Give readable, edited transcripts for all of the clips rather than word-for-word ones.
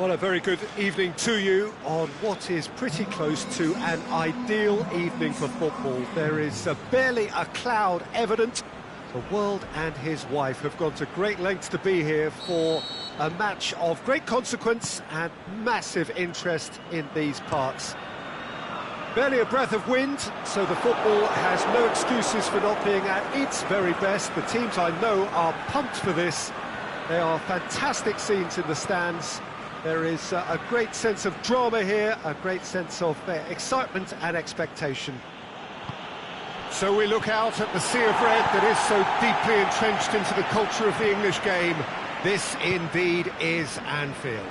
Well, a very good evening to you on what is pretty close to an ideal evening for football. There is barely a cloud evident. The world and his wife have gone to great lengths to be here for a match of great consequence and massive interest in these parts. Barely a breath of wind, so the football has no excuses for not being at its very best. The teams I know are pumped for this. There are fantastic scenes in the stands. There is a great sense of drama here, a great sense of excitement and expectation. So we look out at the sea of red that is so deeply entrenched into the culture of the English game. This indeed is Anfield.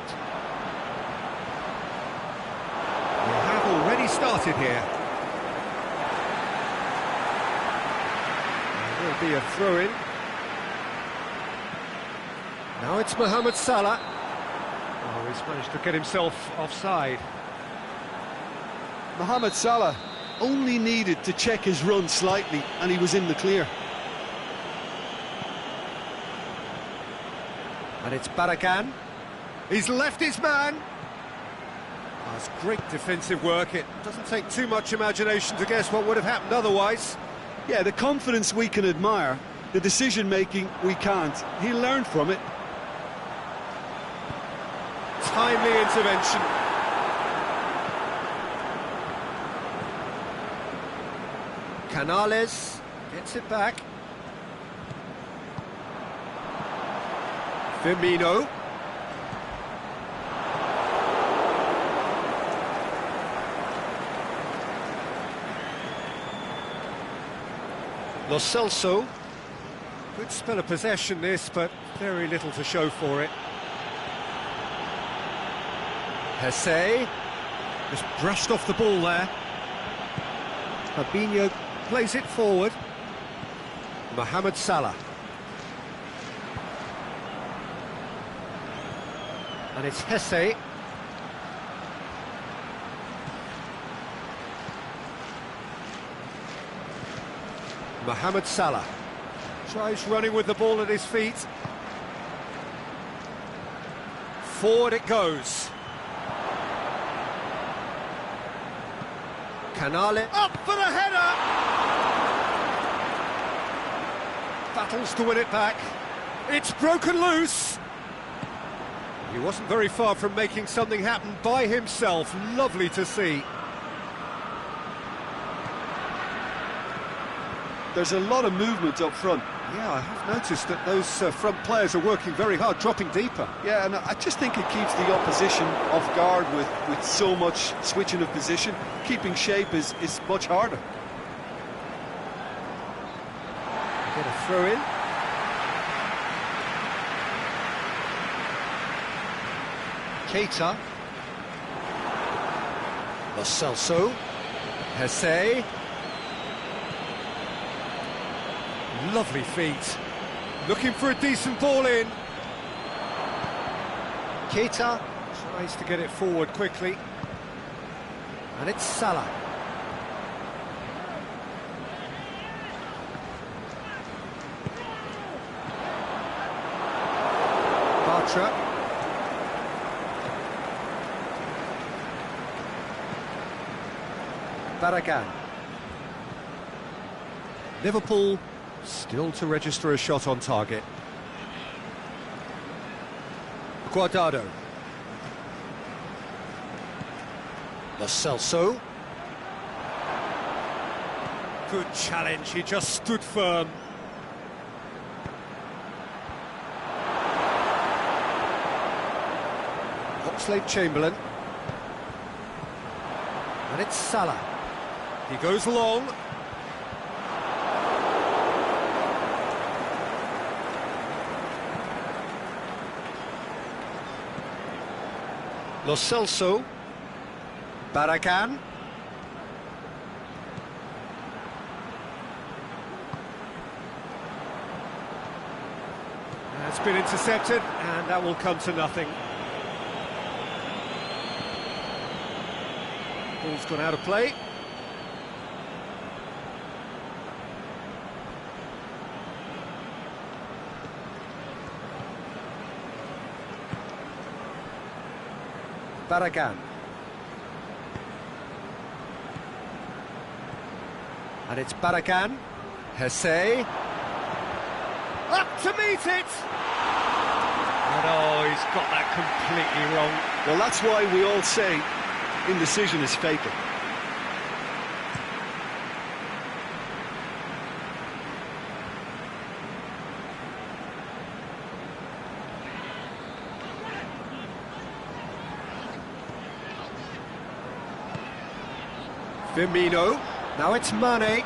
We have already started here. There will be a throw-in. Now it's Mohamed Salah. Oh, he's managed to get himself offside. Mohamed Salah only needed to check his run slightly and he was in the clear. And it's Barragan. He's left his man. Oh, it's great defensive work. It doesn't take too much imagination to guess what would have happened otherwise. Yeah, the confidence we can admire, the decision-making we can't. He learned from it. Timely intervention. Canales gets it back. Firmino. Lo Celso. Good spell of possession this, but very little to show for it. Hesse just brushed off the ball there. Fabinho plays it forward. Mohamed Salah. And it's Hesse. Mohamed Salah tries running with the ball at his feet. Forward it goes. Canale up for the header! Battles to win it back. It's broken loose. He wasn't very far from making something happen by himself. Lovely to see. There's a lot of movement up front. Yeah, I have noticed that those front players are working very hard, dropping deeper. Yeah, and I just think it keeps the opposition off guard with so much switching of position. Keeping shape is much harder. Get a throw in. Keita. Lo Celso. Hesse. Lovely feet. Looking for a decent ball in. Keita tries to get it forward quickly. And it's Salah. Bartra. Barragan. Liverpool still to register a shot on target. Guardado. Lo Celso. Good challenge, he just stood firm. Oxlade-Chamberlain. And it's Salah. He goes long. Lo Celso. Barragan. It's been intercepted, and that will come to nothing. Ball's gone out of play. Barragan. And it's Barragan. Hesse. Up to meet it! And oh, he's got that completely wrong. Well, that's why we all say indecision is fatal. Firmino. Now it's Mane.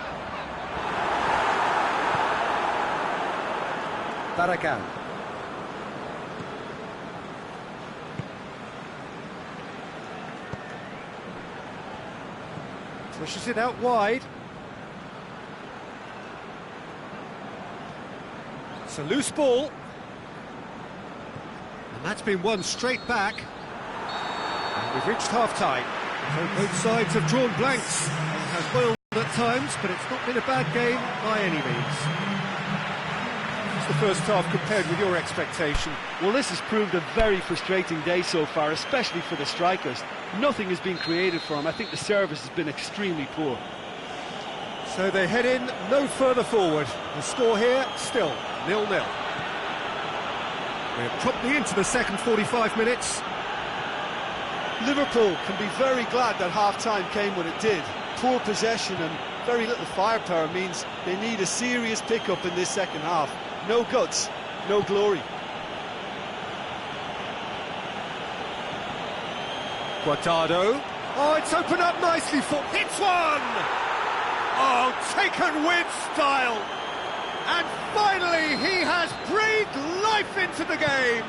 Barragan. Pushes it out wide. It's a loose ball. And that's been won straight back. And we've reached half-time. Both sides have drawn blanks. It has boiled at times, but it's not been a bad game by any means. What's the first half compared with your expectation? Well, this has proved a very frustrating day so far, especially for the strikers. Nothing has been created for them. I think the service has been extremely poor. So they head in no further forward. The score here, still 0-0. We're promptly into the second 45 minutes. Liverpool can be very glad that half-time came when it did. Poor possession and very little firepower means they need a serious pick-up in this second half. No guts, no glory. Guardado. Oh, it's opened up nicely for... It's one! Oh, taken with style. And finally, he has breathed life into the game.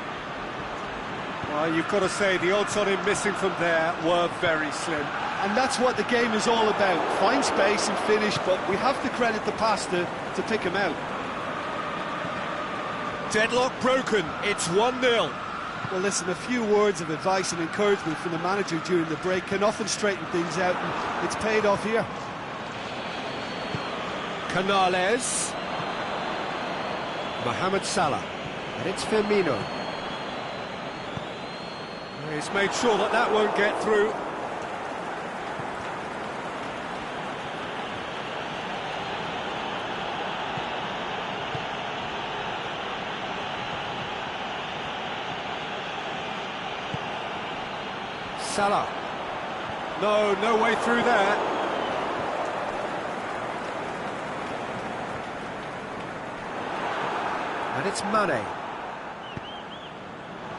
Well, you've got to say, the odds on him missing from there were very slim. And that's what the game is all about. Find space and finish, but we have to credit the pass to pick him out. Deadlock broken. It's 1-0. Well, listen, a few words of advice and encouragement from the manager during the break can often straighten things out, and it's paid off here. Canales. Mohamed Salah. And it's Firmino. He's made sure that that won't get through. Salah. No way through there. And it's Mane.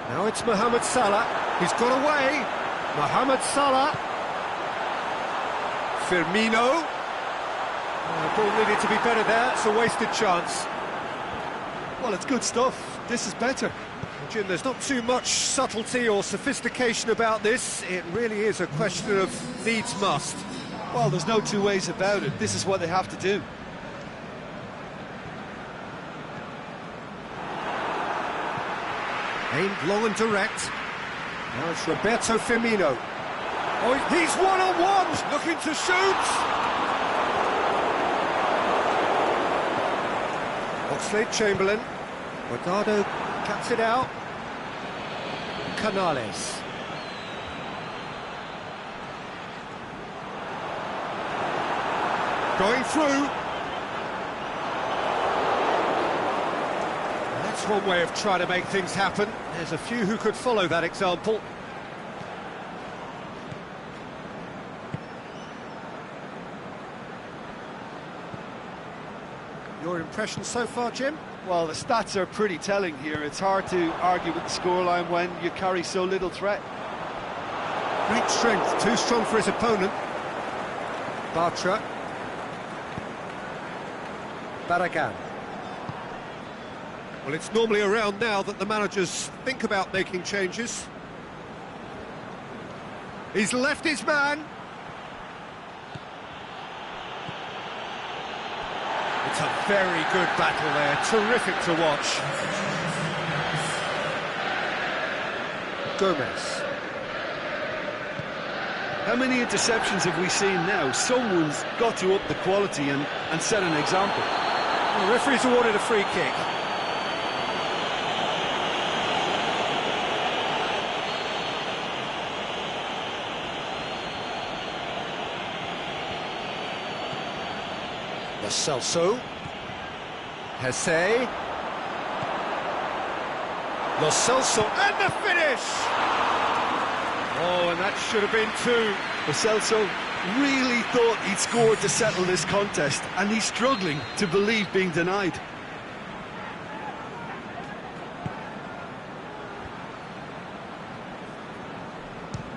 Now it's Mohamed Salah. He's got away. Mohamed Salah. Firmino. Oh, the ball needed to be better there. It's a wasted chance. Well, it's good stuff. This is better. Jim, there's not too much subtlety or sophistication about this. It really is a question of needs must. Well, there's no two ways about it. This is what they have to do. Aimed long and direct. Now it's Roberto Firmino. Oh, he's one-on-one, looking to shoot. Oxlade-Chamberlain. Guardado cuts it out. Canales. Going through. That's one way of trying to make things happen. There's a few who could follow that example. Your impression so far, Jim? Well, the stats are pretty telling here. It's hard to argue with the scoreline when you carry so little threat. Great strength, too strong for his opponent. Bartra. Barragan. Well, it's normally around now that the managers think about making changes. He's left his man. It's a very good battle there, terrific to watch. Gomez. How many interceptions have we seen now? Someone's got to up the quality and set an example. The referee's awarded a free kick. Lo Celso. Hesse. Lo Celso, and the finish! Oh, and that should have been two. Lo Celso really thought he'd scored to settle this contest, and he's struggling to believe being denied.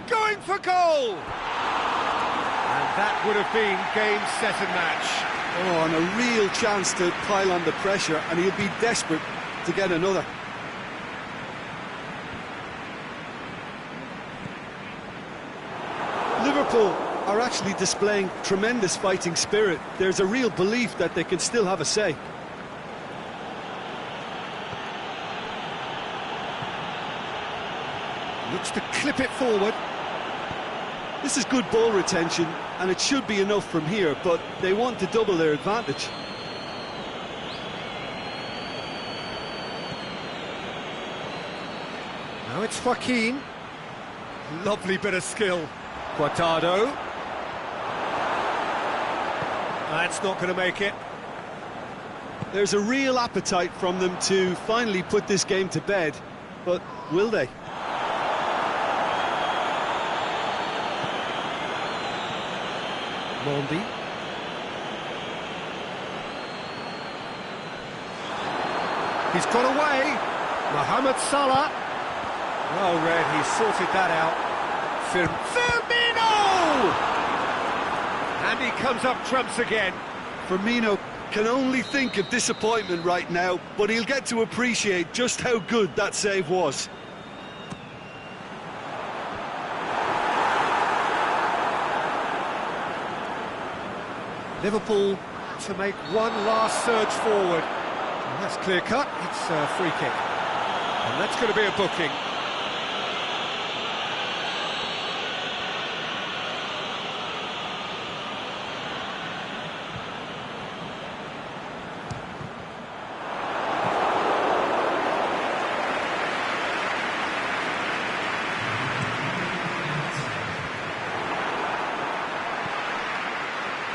Going for goal! And that would have been game, set and match. Oh, and a real chance to pile on the pressure, and he'll be desperate to get another. Liverpool are actually displaying tremendous fighting spirit. There's a real belief that they can still have a say. Looks to clip it forward. This is good ball retention, and it should be enough from here, but they want to double their advantage. Now it's Joaquin. Lovely bit of skill. Guardado. That's not going to make it. There's a real appetite from them to finally put this game to bed, but will they? Mondi. He's got away. Mohamed Salah. Well read, he sorted that out. Firmino! And he comes up trumps again. Firmino can only think of disappointment right now, but he'll get to appreciate just how good that save was. Liverpool to make one last surge forward. And that's clear cut, it's a free kick. And that's going to be a booking.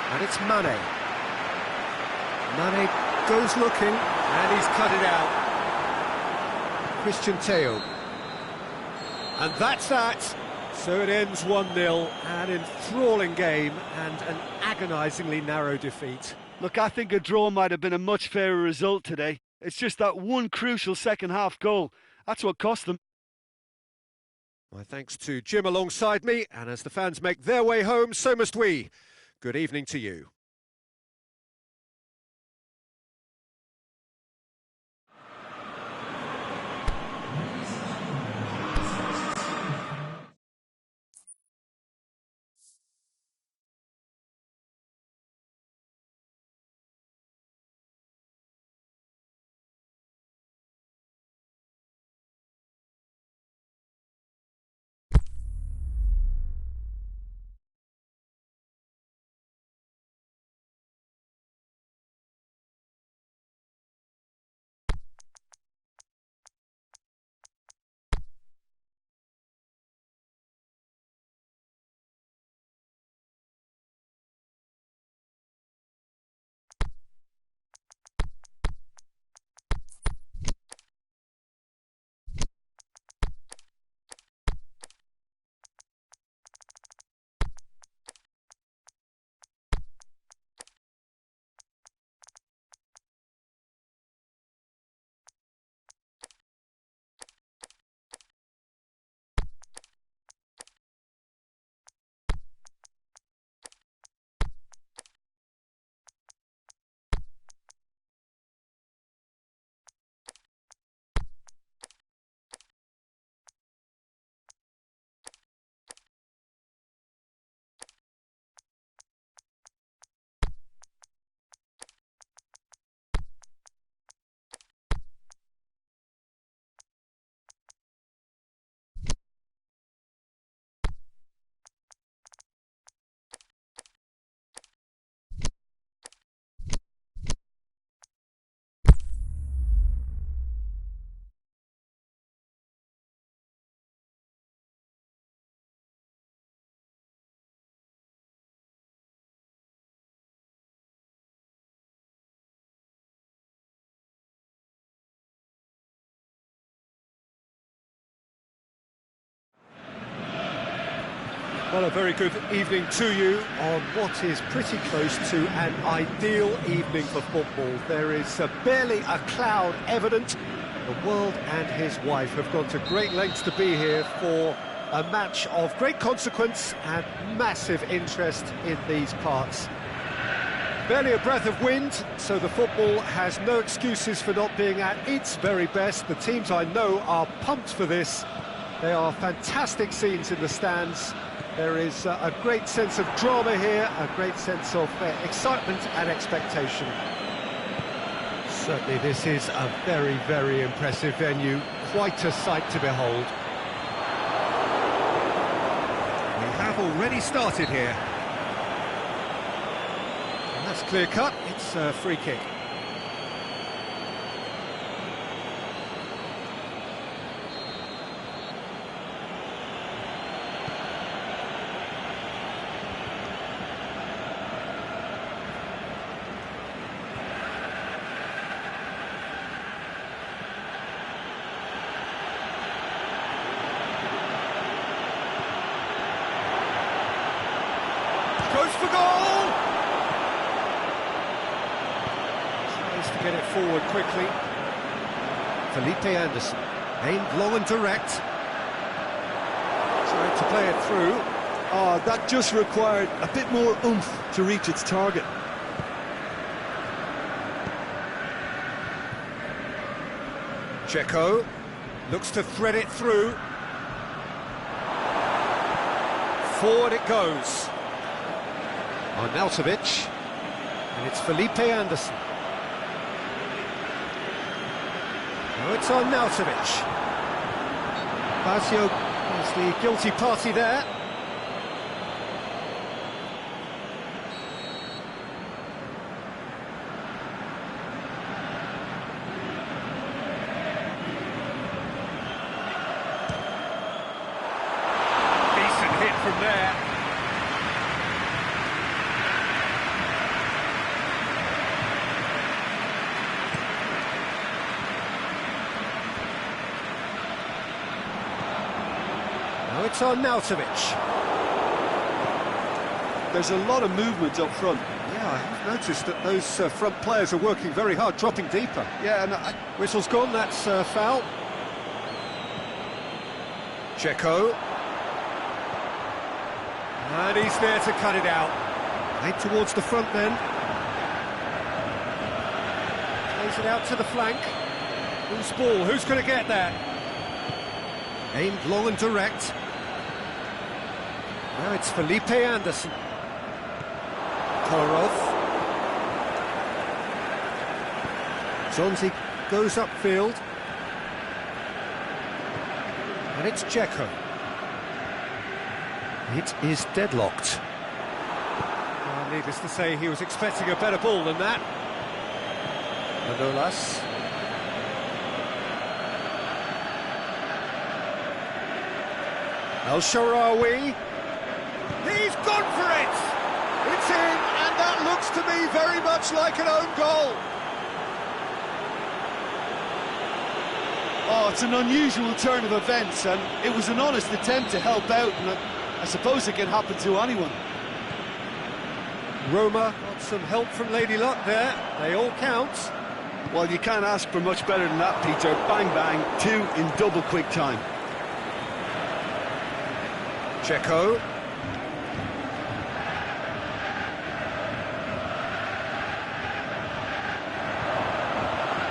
And it's Mane. Mane goes looking, and he's cut it out. Christian Theo. And that's that. So it ends 1-0, an enthralling game and an agonisingly narrow defeat. Look, I think a draw might have been a much fairer result today. It's just that one crucial second-half goal. That's what cost them. My thanks to Jim alongside me, and as the fans make their way home, so must we. Good evening to you. Well, a very good evening to you on what is pretty close to an ideal evening for football. There is barely a cloud evident. The world and his wife have gone to great lengths to be here for a match of great consequence and massive interest in these parts. Barely a breath of wind, so the football has no excuses for not being at its very best. The teams I know are pumped for this. They are fantastic scenes in the stands. There is a great sense of drama here, a great sense of excitement and expectation. Certainly this is a very, very impressive venue. Quite a sight to behold. We have already started here. And that's clear cut, it's a free kick. Goes for goal! Tries to get it forward quickly. Felipe Anderson, aimed low and direct. Trying to play it through. Oh, that just required a bit more oomph to reach its target. Checo looks to thread it through. Forward it goes. Arnautovic, and it's Felipe Anderson. Now it's Arnautovic. Basio is the guilty party there. Decent hit from there. Now it's Arnautovic. There's a lot of movement up front. Yeah, I've noticed that those front players are working very hard, dropping deeper. Yeah, and Whistle's gone, that's foul. Checo. And he's there to cut it out. Right towards the front then. Plays it out to the flank. Who's ball? Who's going to get that? Aimed low and direct. Now it's Felipe Anderson. Kolarov. Zonzi goes upfield. And it's Checo. It is deadlocked. Well, needless to say, he was expecting a better ball than that. Manolas. El-Shaarawy. He's gone for it! It's in, and that looks to me very much like an own goal. oh, it's an unusual turn of events, and it was an honest attempt to help out, and I suppose it can happen to anyone. Roma got some help from Lady Luck there. They all count. Well, you can't ask for much better than that, Peter. Bang, bang, two in double quick time. Checo.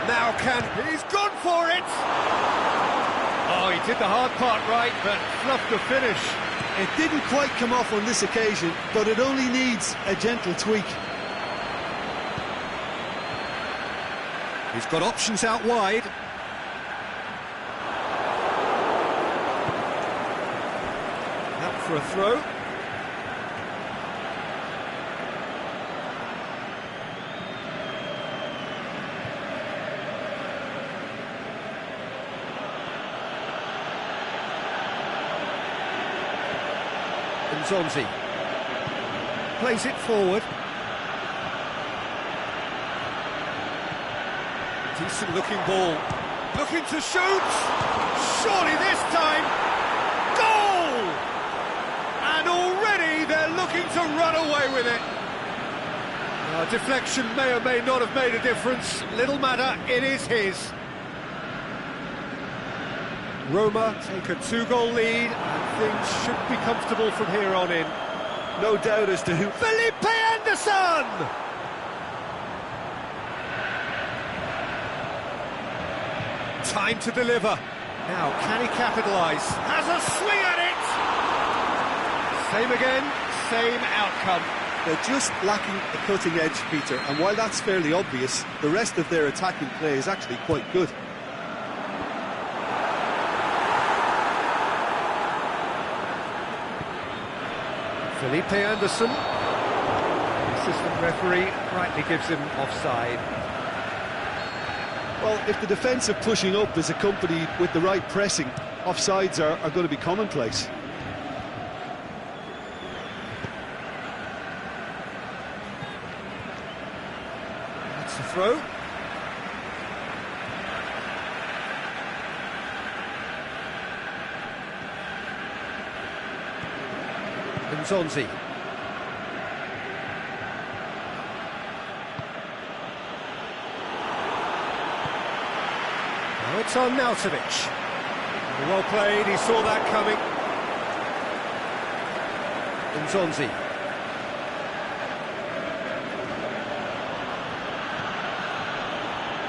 Now he's gone for it! Oh, he did the hard part right, but fluffed the finish. It didn't quite come off on this occasion, but it only needs a gentle tweak. He's got options out wide. Out for a throw. Zonzi plays it forward. Decent looking ball. Looking to shoot. Surely this time. Goal! And already run away with it. Deflection may or may not have made a difference. Little matter, it is his. Roma take a 2-goal lead, and things should be comfortable from here on in. No doubt as to who... Felipe Anderson! Time to deliver. Now, can he capitalise? Has a swing at it! Same again, same outcome. They're just lacking a cutting edge, Peter, and while that's fairly obvious, the rest of their attacking play is actually quite good. Felipe Anderson. The assistant referee rightly gives him offside. Well, if the defensive pushing up is accompanied with the right pressing, offsides are going to be commonplace. That's the throw. Nzonzi. Now it's on Nautovic. Well played, he saw that coming. Nzonzi.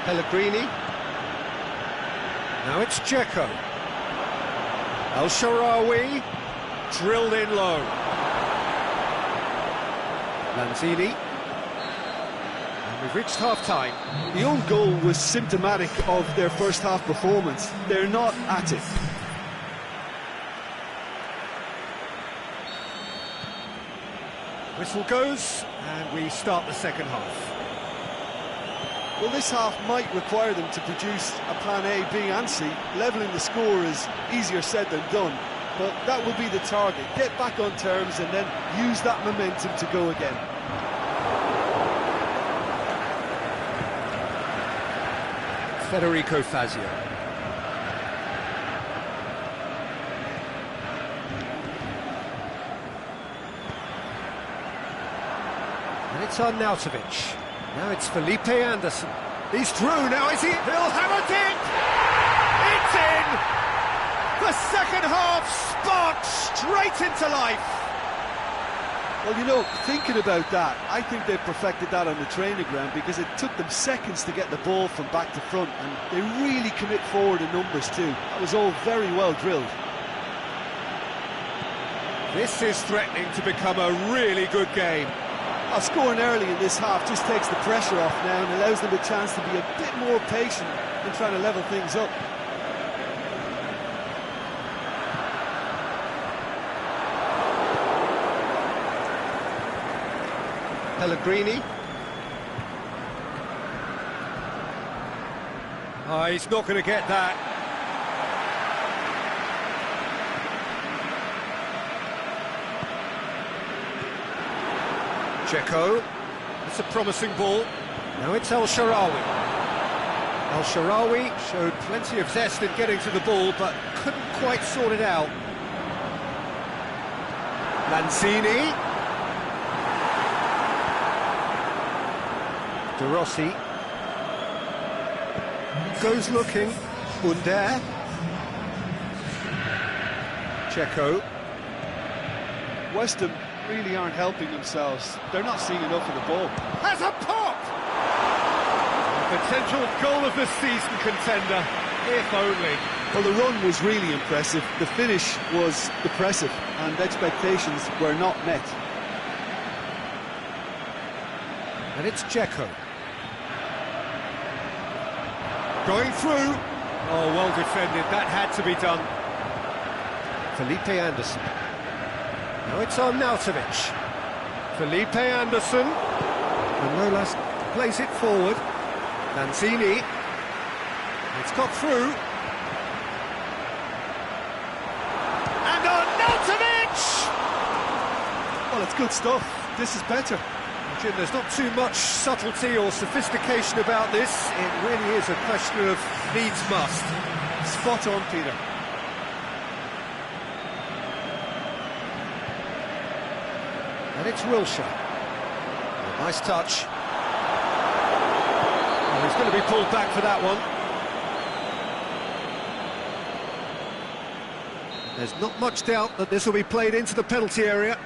Pellegrini. Now it's Dzeko. El Shaarawy. Drilled in low. Lanzini. And we've reached half-time. The own goal was symptomatic of their first half performance. They're not at it. Whistle goes, and we start the second half. Well, this half might require them to produce a plan A, B and C. Levelling the score is easier said than done, but that will be the target. Get back on terms and then use that momentum to go again. Federico Fazio. And it's on Nautovic. Now it's Felipe Anderson. He's through, now is he? He'll hammer it! It's in! The second half sparked straight into life. Well, you know, thinking about that, I think they've perfected that on the training ground because it took them seconds to get the ball from back to front, and they really commit forward in numbers too. That was all very well drilled. This is threatening to become a really good game. Scoring early in this half just takes the pressure off now and allows them a chance to be a bit more patient in trying to level things up. Pellegrini. Oh, he's not going to get that. Dzeko. It's a promising ball. Now it's El Shaarawy. El Shaarawy showed plenty of zest in getting to the ball, but couldn't quite sort it out. Lanzini. De Rossi. Goes looking. Under. Dzeko. West Ham really aren't helping themselves. They're not seeing enough of the ball. Has a pop! Potential goal of the season contender, if only. Well, the run was really impressive. The finish was depressive, and expectations were not met. And it's Dzeko. Going through. Oh, well defended. That had to be done. Felipe Anderson. Now it's on Nautovic. Felipe Anderson. Manolas plays it forward. Lanzini. It's got through. And on Nautovic! Well, it's good stuff. This is better. Jim, there's not too much subtlety or sophistication about this. It really is a question of needs must. Spot on, Peter. And it's Wilshere. Nice touch. Oh, he's going to be pulled back for that one. There's not much doubt that this will be played into the penalty area.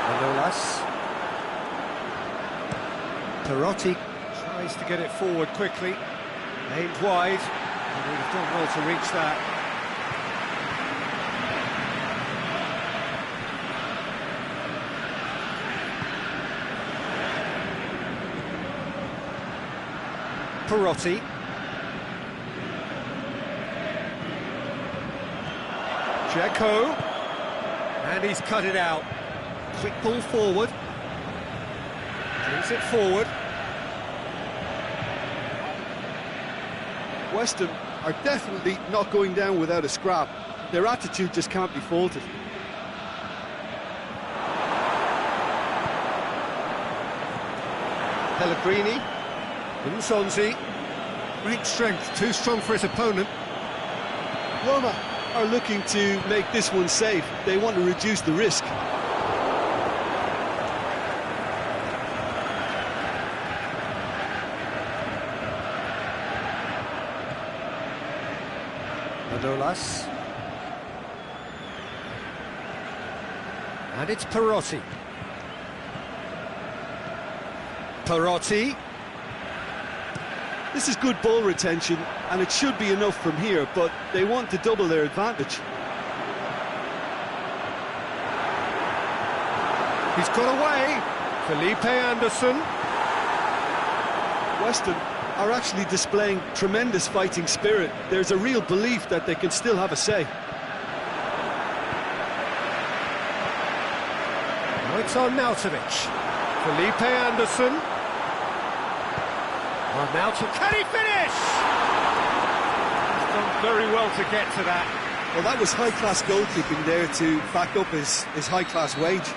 Manolas. Perotti tries to get it forward quickly. Aimed wide. And he'd have done well to reach that. Perotti. Dzeko. And he's cut it out. Quick ball forward. Brings it forward. West Ham are definitely not going down without a scrap. Their attitude just can't be faulted. Pellegrini. Nsonzi. Great strength, too strong for his opponent. Roma are looking to make this one safe. They want to reduce the risk. Manolas. And it's Perotti. Perotti. This is good ball retention, and it should be enough from here, but they want to double their advantage. He's got away. Felipe Anderson. West Ham are actually displaying tremendous fighting spirit. There's a real belief that they can still have a say. Now it's on Nautovic. Felipe Anderson. Well, now can he finish? He's done very well to get to that. Well, that was high-class goalkeeping there to back up his high-class wage.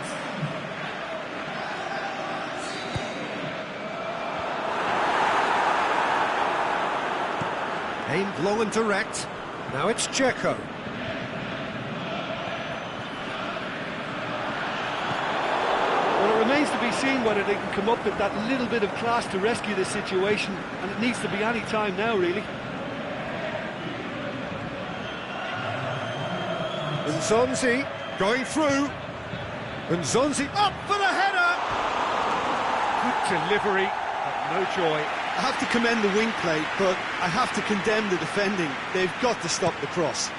Aimed long and direct. Now it's Dzeko. Well, it remains to be seen whether they can come up with that little bit of class to rescue this situation, and it needs to be any time now, really. Nsonzi going through. Nsonzi up for the header. Good delivery, but no joy. I have to commend the wing play, but I have to condemn the defending. They've got to stop the cross.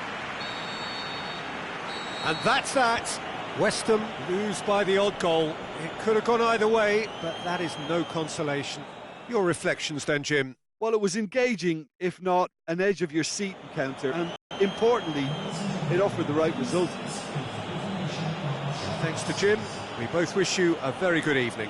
And that's that. West Ham lose by the odd goal. It could have gone either way, but that is no consolation. Your reflections then, Jim? Well, it was engaging, if not an edge-of-your-seat encounter, and importantly, it offered the right result. Thanks to Jim. We both wish you a very good evening.